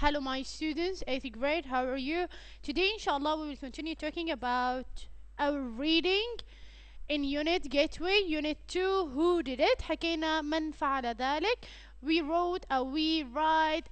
Hello my students, 8th grade, how are you? Today inshallah we will continue talking about our reading in unit gateway, unit 2 who did it. حكينا من فعل ذلك. We wrote we write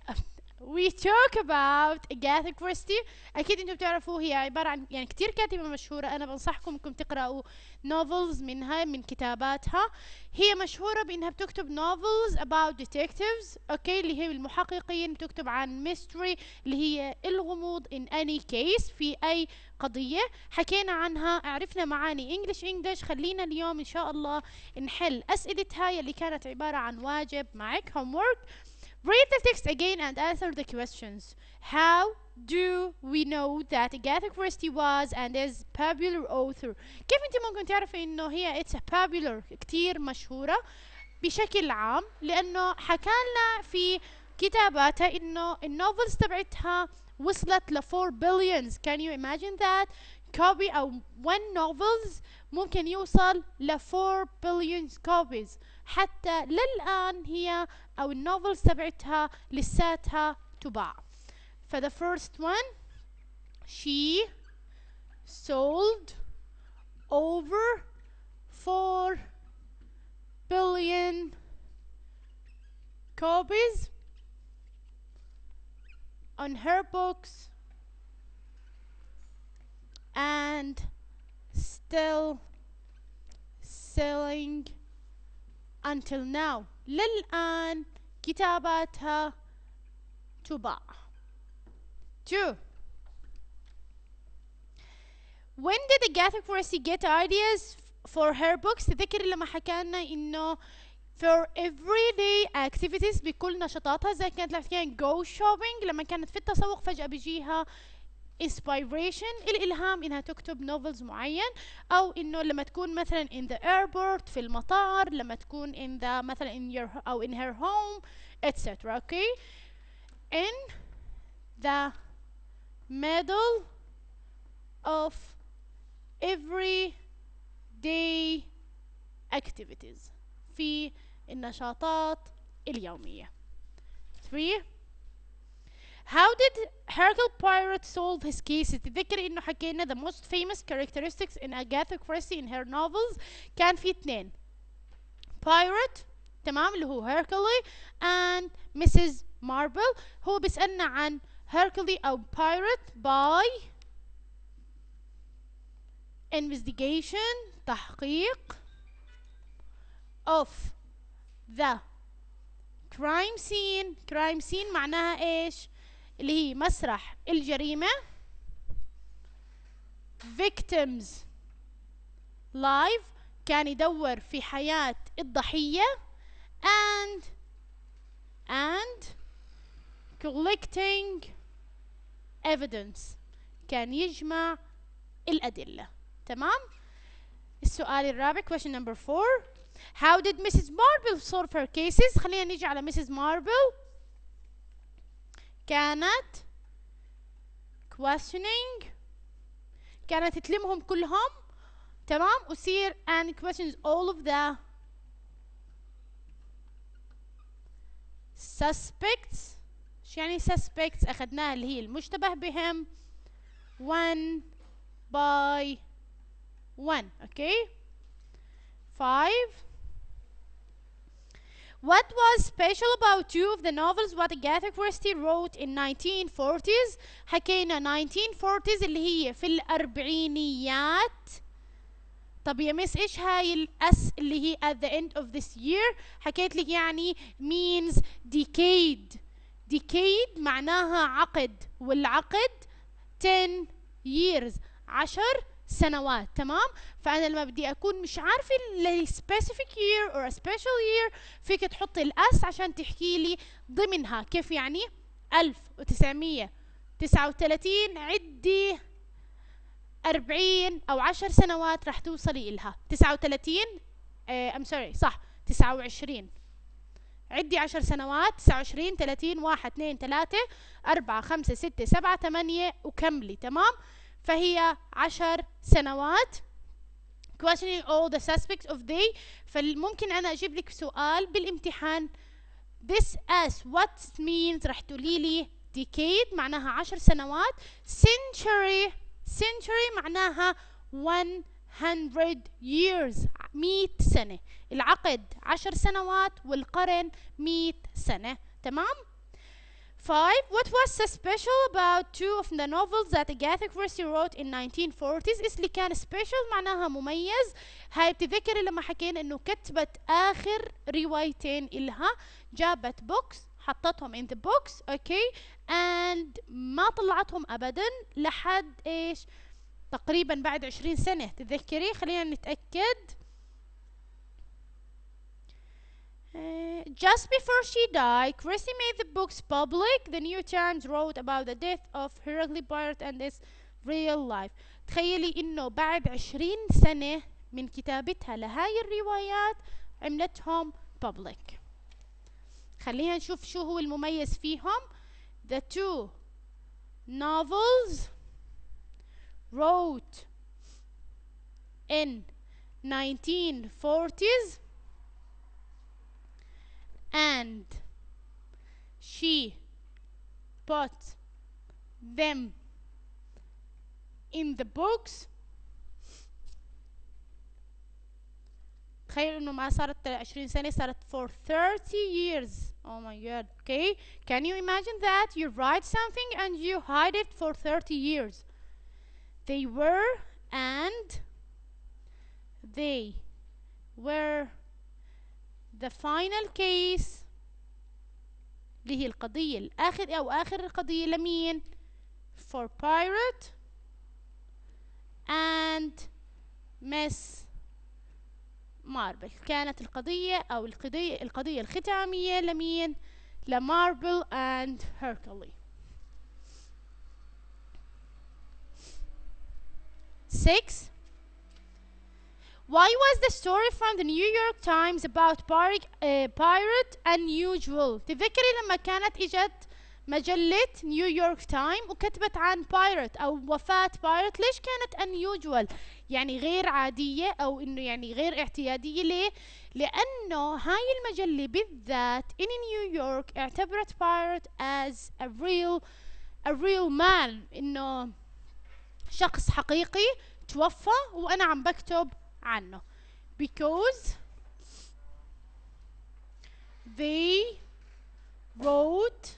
we talk about Agatha Christie. أكيد أنتم بتعرفوا هي عبارة عن يعني كتير كاتبة مشهورة. أنا بنصحكم أنكم تقرأوا novels منها من كتاباتها. هي مشهورة بأنها بتكتب novels about detectives، أوكي، اللي هي المحققين، بتكتب عن mystery اللي هي الغموض in any case في أي قضية. حكينا عنها، عرفنا معاني English. خلينا اليوم إن شاء الله نحل أسئلتها اللي كانت عبارة عن واجب معك homework. Read the text again and answer the questions. How do we know that Agatha Christie was and is popular author? كيف انت ممكن تعرفي انه هي it's a popular كتير مشهورة بشكل عام؟ لانه حكالنا في كتاباتها انه النوفلز تبعتها وصلت ل 4 billions. Can you imagine that? copy او one novels ممكن يوصل ل 4 billions copies. حتى للآن هي أو النوفلز تبعتها لساتها تباع. ف the first one, she sold over 4 billion copies on her books and still selling until now. للآن كتاباتها تباع. 2. When did Agatha Christie get ideas for her books؟ تذكري لما حكالنا انه for everyday activities بكل نشاطاتها، زي كانت لما كان go shopping، لما كانت في التسوق فجأة بيجيها inspiration الإلهام إنها تكتب novels معين، أو إنه لما تكون مثلا in the airport في المطار، لما تكون in the مثلا in your أو in her home etc. Okay, in the middle of everyday activities في النشاطات اليومية. 3. How did Hercule Poirot solve his cases؟ تذكري انه حكينا the most famous characteristics in Agatha Christie in her novels كان في 2 Poirot، تمام، اللي هو Hercule and Mrs. Marple. هو بيسألنا عن Hercule أو Poirot by investigation تحقيق of the crime scene معناها ايش؟ اللي هي مسرح الجريمة. victims live كان يدور في حياة الضحية and collecting evidence كان يجمع الأدلة. تمام. السؤال الرابع question number 4. How did Mrs. Marple solve her cases؟ خلينا نيجي على Mrs. Marple. كانت questioning، كانت تلمهم كلهم، تمام، وتصير and questions all of the suspects. شو يعني suspects؟ أخذناها اللي هي المشتبه بهم one by one. Okay. 5. What was special about 2 of the novels what Agatha Christie wrote in 1940s؟ حكينا 1940s اللي هي في الأربعينيات. طب يا مس ايش هاي الأس اللي هي at the end of this year؟ حكيت لك يعني means decade. decade معناها عقد، والعقد 10 years 10 سنوات. تمام. فأنا لما بدي أكون مش عارفة ال specific year or a special year فيك تحطي الأس عشان تحكي لي ضمنها. كيف يعني؟ 1939 عدي 40 أو 10 سنوات راح توصلي إلها. 39 I'm sorry صح 29 عدي 10 سنوات 29 30 1 2 3 4 5 6 7 8 وكملي. تمام. فهي 10 سنوات. questioning all the suspects of they. فممكن أنا أجيب لك سؤال بالامتحان this as what means راح تقولي لي decade معناها 10 سنوات. century معناها 100 years 100 سنة. العقد 10 سنوات والقرن 100 سنة. تمام. 5. What was so special about two of the novels that Agatha Christie wrote in 1940s؟ إيش اللي كان special معناها مميز. هاي بتذكري لما حكينا إنه كتبت آخر روايتين إلها، جابت books حطتهم in the books okay and ما طلعتهم أبدا لحد إيش تقريبا بعد 20 سنة. تذكري؟ خلينا نتأكد. Just before she died, Christie made the books public. The New Times wrote about the death of Hercule Poirot and his real life. تخيلي إنه بعد 20 سنة من كتابتها لهاي الروايات عملتهم public. خلينا نشوف شو هو المميز فيهم. The two novels wrote in 1940s and she put them in the books. تخيل انه ما صارت 20 سنة، صارت for 30 years. Oh my god. Okay, can you imagine that you write something and you hide it for 30 years? They were the final case اللي هي القضية الآخر أو آخر القضية لمين؟ for Poirot and Miss ماربل. كانت القضية أو القضية الختامية لمين؟ لماربل and Hercule. 6. Why was the story from the New York Times about Poirot unusual؟ تذكري لما كانت اجت مجلة نيويورك تايم وكتبت عن بايرت او وفاة بايرت، ليش كانت unusual؟ يعني غير عادية او انه يعني غير اعتيادية. ليه؟ لانه هاي المجلة بالذات in نيويورك اعتبرت بايرت as a real man، انه شخص حقيقي توفى وانا عم بكتب عنه because they wrote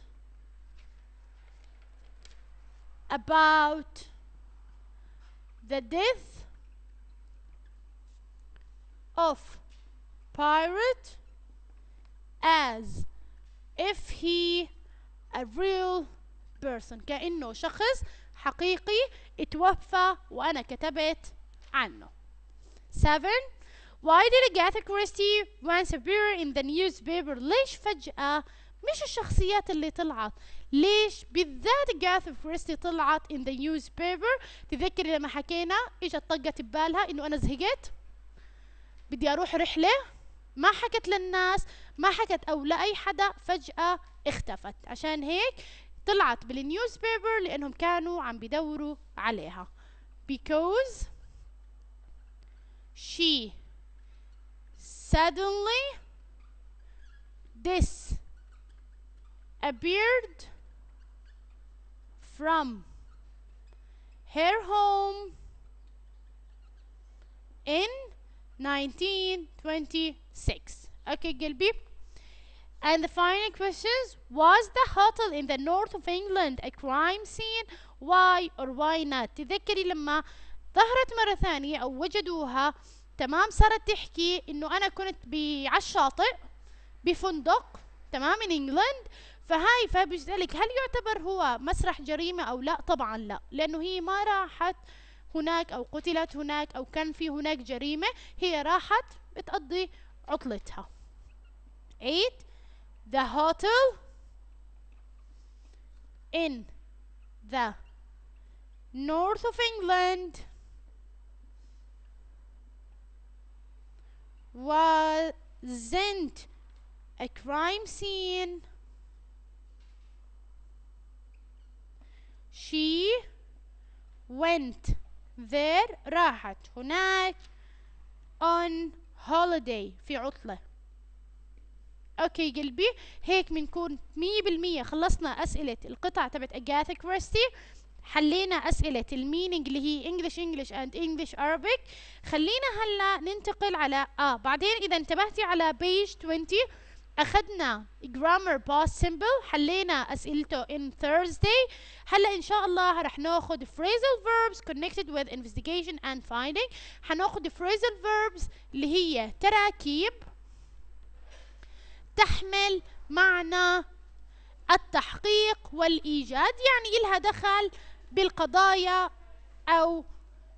about the death of Poirot as if he a real person، كأنه شخص حقيقي اتوفى وأنا كتبت عنه. 7. Why did Agatha Christie once appear in the newspaper؟ ليش فجأة مش الشخصيات اللي طلعت، ليش بالذات Agatha Christie طلعت in the newspaper؟ تذكري لما حكينا اجت طقت ببالها انه انا زهقت بدي اروح رحلة، ما حكت للناس، ما حكت او لاي حدا، فجأة اختفت. عشان هيك طلعت بالنيوزبيبر لانهم كانوا عم بدوروا عليها because she suddenly disappeared from her home in 1926. Okay قلبي. And the final questions: was the hotel in the north of England a crime scene? Why or why not؟ تذكري لما ظهرت مرة ثانية أو وجدوها، تمام، صارت تحكي إنه أنا كنت على الشاطئ بفندق، تمام، in إنجلند. فهاي فبيسألك هل يعتبر هو مسرح جريمة أو لا؟ طبعا لا، لأنه هي ما راحت هناك أو قتلت هناك أو كان في هناك جريمة، هي راحت بتقضي عطلتها. 8. The hotel in the north of England wasn't a crime scene. She went there، راحت هناك on holiday، في عطلة. اوكي قلبي، هيك بنكون 100% خلصنا اسئله القطع تبعت اجاثا كريستي، حلينا اسئله المينينج اللي هي انجلش اند انجلش Arabic. خلينا هلا ننتقل على بعدين اذا انتبهتي على بيج 20 اخذنا grammar past simple، حلينا اسئلته in Thursday. هلا ان شاء الله رح ناخذ phrasal verbs connected with investigation and finding. حناخذ phrasal verbs اللي هي تراكيب تحمل معنى التحقيق والإيجاد، يعني إلها دخل بالقضايا أو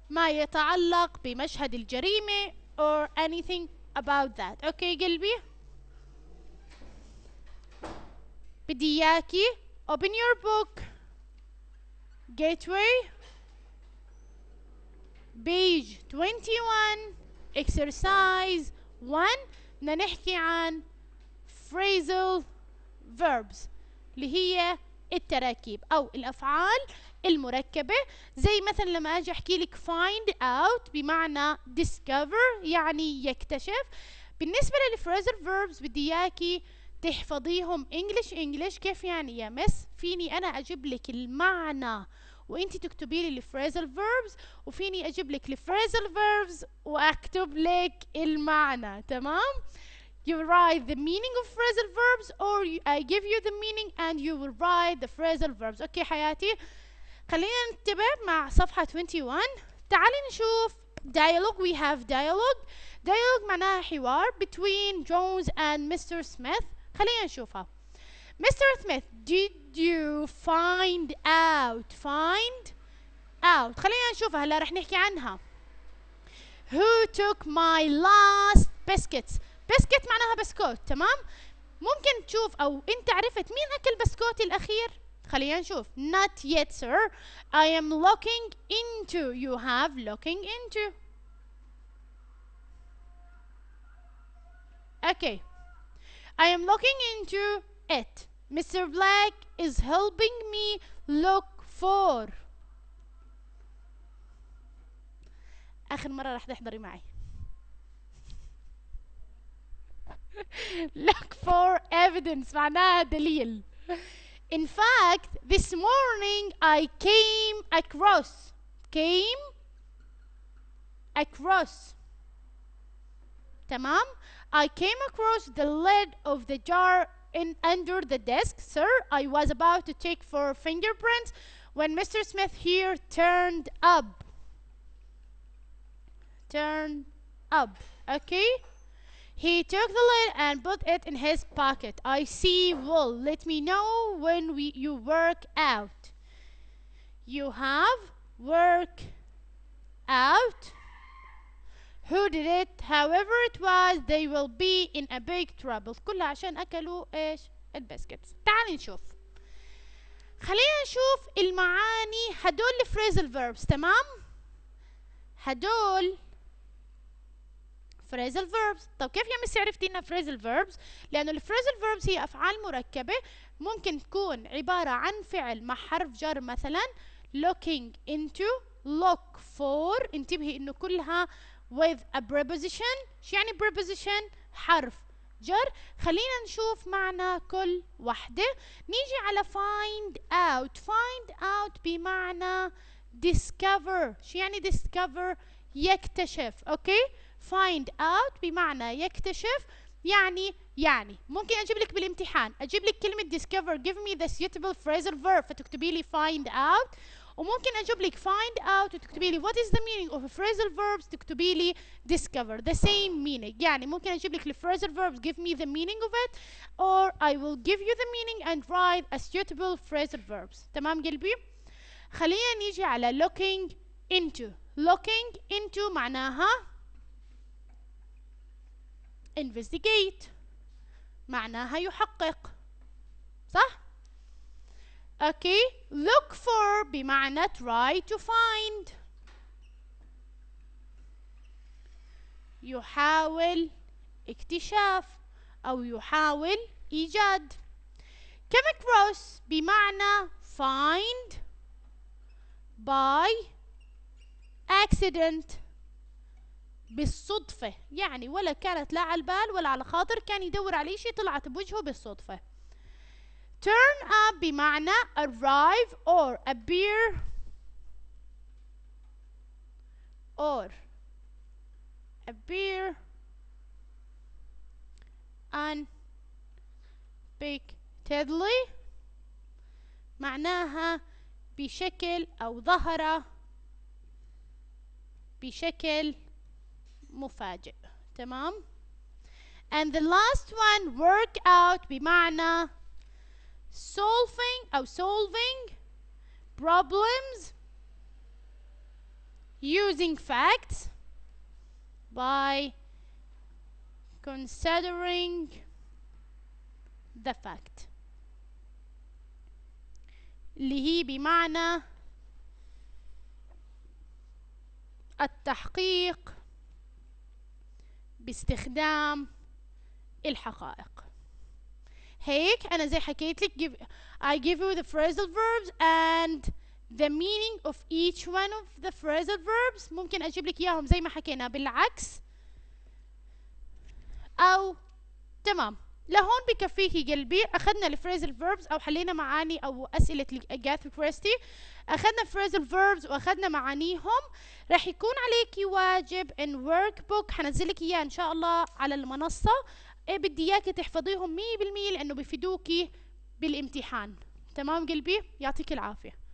ما يتعلق بمشهد الجريمة or anything about that. أوكي قلبي، بدي إياكي open your book gateway page 21 exercise 1. بدنا نحكي عن phrasal verbs اللي هي التراكيب أو الأفعال المركبة. زي مثلا لما أجي أحكي لك find out بمعنى discover يعني يكتشف. بالنسبة للphrasal verbs بدي إياكي تحفظيهم English. كيف يعني يا مس؟ فيني أنا أجيب لك المعنى وأنت تكتبي لي الphrasal verbs، وفيني أجيب لك الphrasal verbs وأكتب لك المعنى. تمام؟ You write the meaning of phrasal verbs or I give you the meaning and you will write the phrasal verbs. اوكي حياتي، خلينا ننتبه مع صفحة 21. تعالي نشوف dialogue. We have dialogue معناها حوار between Jones and Mr. Smith. خلينا نشوفها. Mr. Smith, did you find out خلينا نشوفها هلا رح نحكي عنها. Who took my last biscuits؟ بسكت معناها بسكوت. تمام؟ ممكن تشوف او انت عرفت مين اكل بسكوتي الاخير؟ خلينا نشوف. Not yet sir, I am looking into. You have looking into. Okay, I am looking into it. Mr. Black is helping me look for. اخر مرة راح تحضري معي. Look for evidence معناها دليل. In fact, this morning I came across. تمام؟ I came across the lid of the jar under the desk. Sir, I was about to take for fingerprints when Mr. Smith here turned up. Okay? He took the lid and put it in his pocket. I see wool. Let me know when you work out. You have work out. Who did it? However it was, they will be in a big trouble. كلها عشان أكلوا إيش؟ البسكتس. تعالي نشوف. خلينا نشوف المعاني هدول الفريزل verbs. تمام؟ هدول phrasal verbs. طب كيف يا مس عرفتي انها phrasal verbs؟ لانه الphrasal verbs هي افعال مركبه ممكن تكون عباره عن فعل مع حرف جر، مثلا looking into، look for. انتبهي انه كلها with a preposition. شو يعني preposition؟ حرف جر. خلينا نشوف معنى كل وحده. نيجي على find out بمعنى discover. شو يعني discover؟ يكتشف. اوكي، find out بمعنى يكتشف. يعني ممكن اجيب لك بالامتحان اجيب لك كلمه discover give me the suitable phrasal verb فتكتبي لي find out، وممكن اجيب لك find out وتكتبي لي what is the meaning of a phrasal verbs تكتبي لي discover the same meaning. يعني ممكن اجيب لك phrasal verbs give me the meaning of it or I will give you the meaning and write a suitable phrasal verbs. تمام قلبي؟ خلينا نيجي على looking into معناها investigate، معناها يحقق، صح؟ اوكي. look for بمعنى try to find، يحاول اكتشاف أو يحاول إيجاد. come across بمعنى find by accident، بالصدفة، يعني ولا كانت لا على البال ولا على خاطر، كان يدور على شيء طلعت بوجهه بالصدفة. turn up بمعنى arrive or appear unexpectedly، معناها بشكل أو ظهر بشكل مفاجئ. تمام. and the last one work out بمعنى solving problems using facts by considering the fact، اللي هي بمعنى التحقيق باستخدام الحقائق. هيك أنا زي حكيت لك I give you the phrasal verbs and the meaning of each one of the phrasal verbs. ممكن أجيب لك إياهم زي ما حكينا بالعكس أو تمام. لهون بكفيكي قلبي. أخذنا الفريزل verbs أو حلينا معاني أو أسئلة أجاثا كريستي. أخذنا phrasal verbs وأخذنا معانيهم. راح يكون عليكي واجب in workbook حنزلك إياه إن شاء الله على المنصة. بدي إياكي تحفظيهم 100% لأنه بيفيدوكي بالامتحان. تمام قلبي؟ يعطيك العافية.